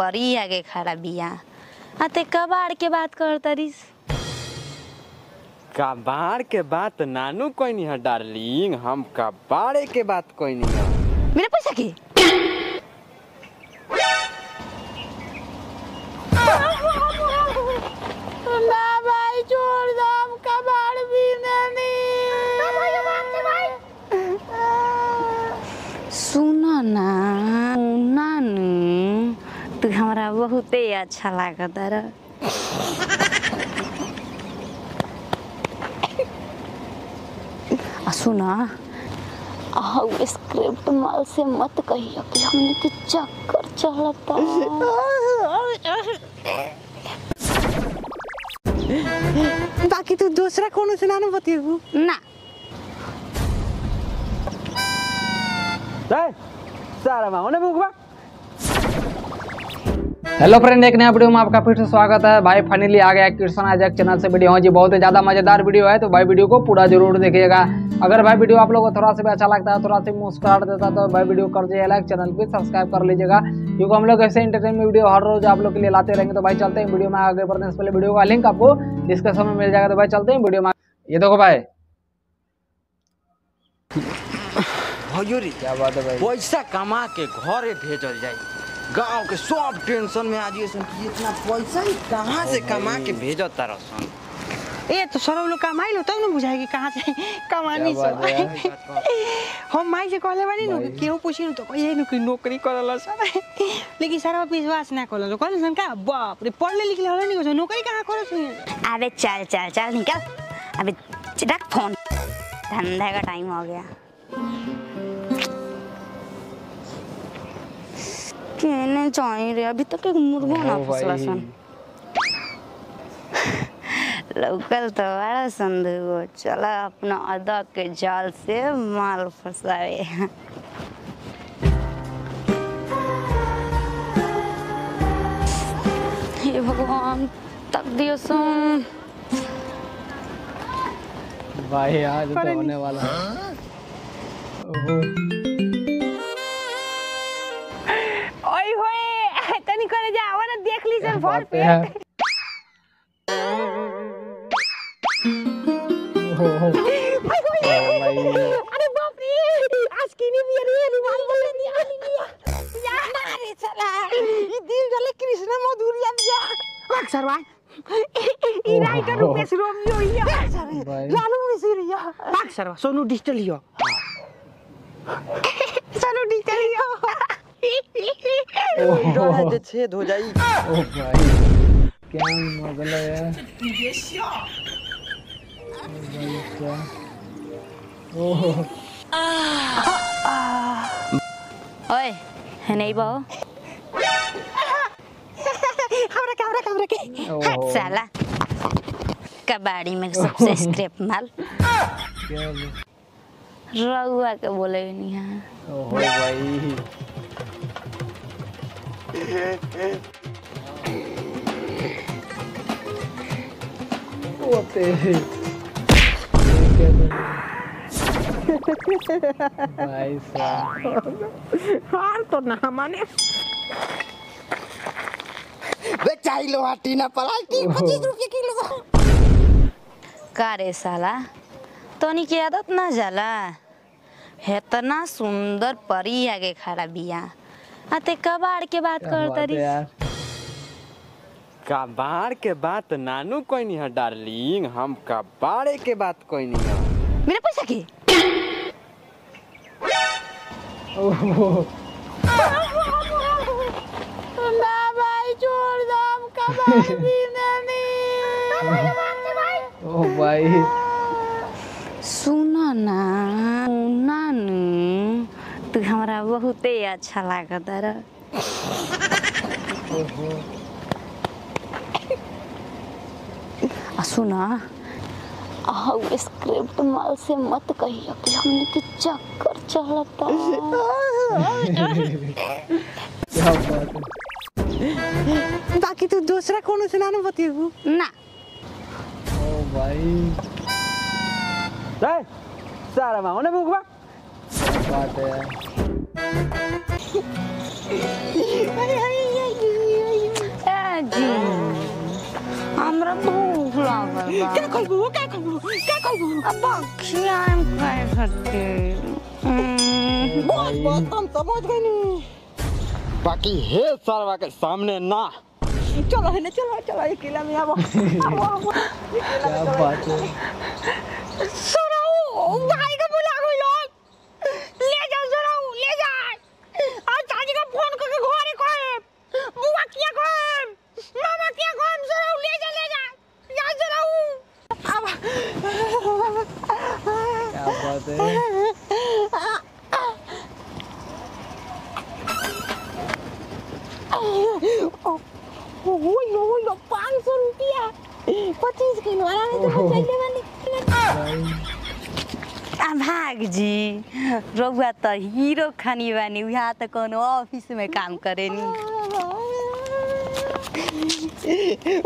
परी आगे खड़ा बिया ते कबाड़ के बात करतरिस। कबाड़ के बात नानू कोई नहीं है डार्लिंग, हम कबाड़े के बात कोई नहीं है। मेरा पैसा की ना भाई छोड़ दो, हम कबाड़ भी नहीं। सुनो ना नानू, तू हमारा बहुते अच्छा लागत है। सुना स्क्रिप्ट माल से मत कहियो कि हमने के चक्कर चलता। बाकी तू दूसरा कौन से नानू बतियू ना सारा माँ ने बुकवा। हेलो फ्रेंड, एक नया वीडियो में आपका फिर से स्वागत है। भाई फाइनली आ गया कृष्ण आजाद चैनल से वीडियो जी। बहुत ही ज़्यादा मज़ेदार वीडियो है, तो भाई वीडियो को पूरा जरूर देखिएगा। अगर भाई वीडियो आप लोगों को थोड़ा सा भी अच्छा लगता है, थोड़ा सा मुस्कुराहट देता है, तो भाई वीडियो कर दीजिए लाइक, चैनल पे सब्सक्राइब कर लीजिएगा, क्योंकि हम लोग ऐसे एंटरटेनमेंट वीडियो हर रोज आप लोग के लिए लाते रहेंगे। तो भाई चलते हैं वीडियो में आगे बढ़ने से पहले वीडियो का लिंक आपको डिस्क्रिप्शन में मिल जाएगा। तो भाई चलते हैं वीडियो में। ये देखो भाई, क्या बात है भाई, पैसा कमा के घरे भेजल जाए। गांव के सब टेंशन में आज ये इतना पैसा ही कहाँ से कमा के भेजो तारा सन। ए तो सब लोग कमाई लो तब ना बुझाएगी कहाँ से कमानी सब। हम माई से कहले बानी नु केहू पूछी नु तो कहिए नु कि नौकरी करल सन, लेकिन सारा विश्वास ना करल। कहल सन का बाप रे पढ़ले लिखले होला नहीं कुछ, नौकरी कहाँ करत हुई। अबे चल चल चल निकल, अबे रख फोन, धंधा का टाइम हो गया। कहने चाहिए रे, अभी तक एक मुर्गा ना फसला सन। लोकल तो बड़ा संदेहो, चला अपना अदा के जाल से माल फंसाए। हे भगवान तक दियो सुन भाई आज तो होने वाला है। ओए होए तनी करे जा आवा ना देख ली सन फोन पे। अरे बाप रे, आज की नहीं भी रे रुमाल बोले नहीं आ लिया यार ना रे चला ये दिल जले कृष्ण मधुरिया दिया अक्सर भाई ई राइटर रूपेश रोमियो या लालू मिसिरिया अक्सर सोनू डिजिटल यो सोनू डिजिटल यो दे छेद हो जाई। ओ भाई क्या मगला है क्या। ओए है नहीं बो हमरा के साला कबाड़ी में सबसे स्क्रैप माल रउआ के बोले नहीं है। ओहो भाई ओते भाई हार तो ना माने बेचाई लो हटी ना पलाई 25 रुपए किलो। का रे साला तोनी की आदत ना जाला, इतना सुंदर परी आगे खड़ा बिया ते कबाड़ के बात करतरी। कबाड़ के बात नानू कोई नहीं है डार्लिंग, हम कबाड़े के बात कोई नहीं है। मेरा पैसा की ना भाई छोड़ दो, हम कबाड़ भी नहीं। ओ भाई सुनो ना नानू, तू हमारा बहुते अच्छा लागत है। सुना स्क्रिप्ट माल से मत कहियो कि हमने के चक्कर चलता। क्या बात है। बाकी तू दूसरा कौन से नानू बतियू ना ओ भाई सारा माँ ने बुकवा। बात है हमरा भूख लागल बा। क्या कहबू क्या कहबू क्या कहबू अब खियाम खाए खातिर। बस बस हम समझ गए नी। बाकी हे सरवा के सामने ना। चलो है ना चलो ये किला में आओ क्या बात है। सुनो भाई का बुला गई लोग ले जाओ सुनो ले जा आज चाची का फोन करके घरे कोई बुआ किया कोई मामा किया कोई सुनो ले जा या सुनो अब क्या बात है। ओह 500 रुपया 25 किलो वाला में तो चाहिए वाली भाग जी रउआ त हीरो खानी बानी यहाँ त कोनो ऑफिस में काम करेनी।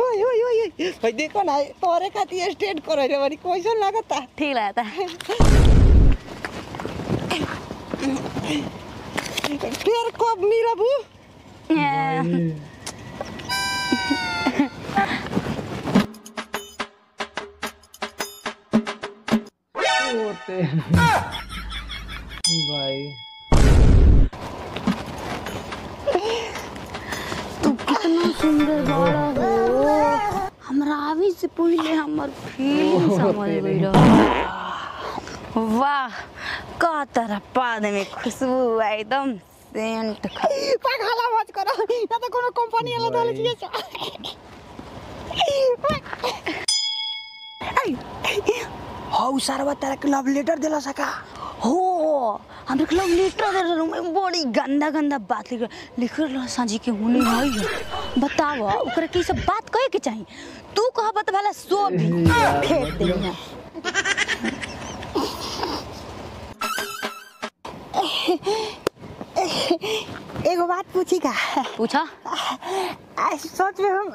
ओए देखो ना तोरे खातिर स्टेट करे रे बड़ी कैसन लागता। ठीक लगता। फिर कब मिलबू? होते भाई तू कितना सुंदर बड़ा हो। हमरा आवी से पहले हमर फीलिंग समझ गइल। वाह का तरह पाद में खुशबू है एकदम सेंट। पागला मत करो या तो कोनो कंपनी वाला डाल दिए छ। हाउ सरवा तेरा के लव लेटर देला सका हो हमरा के लव लेटर दे रहा में बड़ी गंदा गंदा बात लिख रहा सांझी के होने है। बताओ ओकरा की सब बात कहे के चाहिए। तू कहबत वाला सो भी फेंक देना। एगो बात पूछी का? पूछा। सोच में हम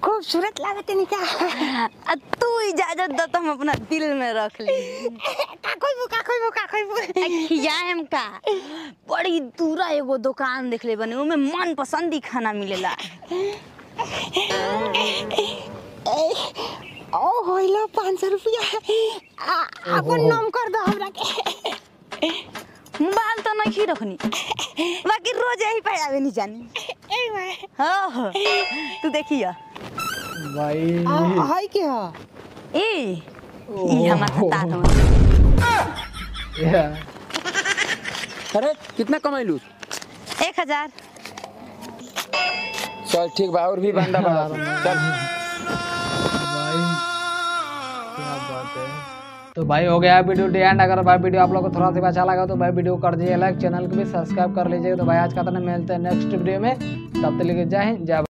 खूबसूरत लागत नहीं का? तू इजाजत दे तो हम अपना दिल में रख ली। का खोइबू खियाम का बड़ी दूरा एगो दुकान देख ले बने उमे मन पसंदी खाना मिलेला। ओ होइला 500 रुपया अपन नाम कर दो हमरा के। मोबाइल तो नहीं रखनी बाकी रोज यही पे आवे नहीं जानी। ए भाई हो तू देखिया भाई हाय क्या ए ई हमार तात में। अरे कितना कमाइलू? 1000। चल ठीक बा और भी बंदा बड़ा चल। भाई क्या बात है। तो भाई हो गया वीडियो एंड। अगर भाई वीडियो आप लोग को थोड़ा सा अच्छा लगा तो भाई वीडियो कर दीजिए लाइक, चैनल को भी सब्सक्राइब कर लीजिएगा। तो भाई आज का तो मिलते हैं नेक्स्ट वीडियो में, तब तक के लिए जय हिंद जय।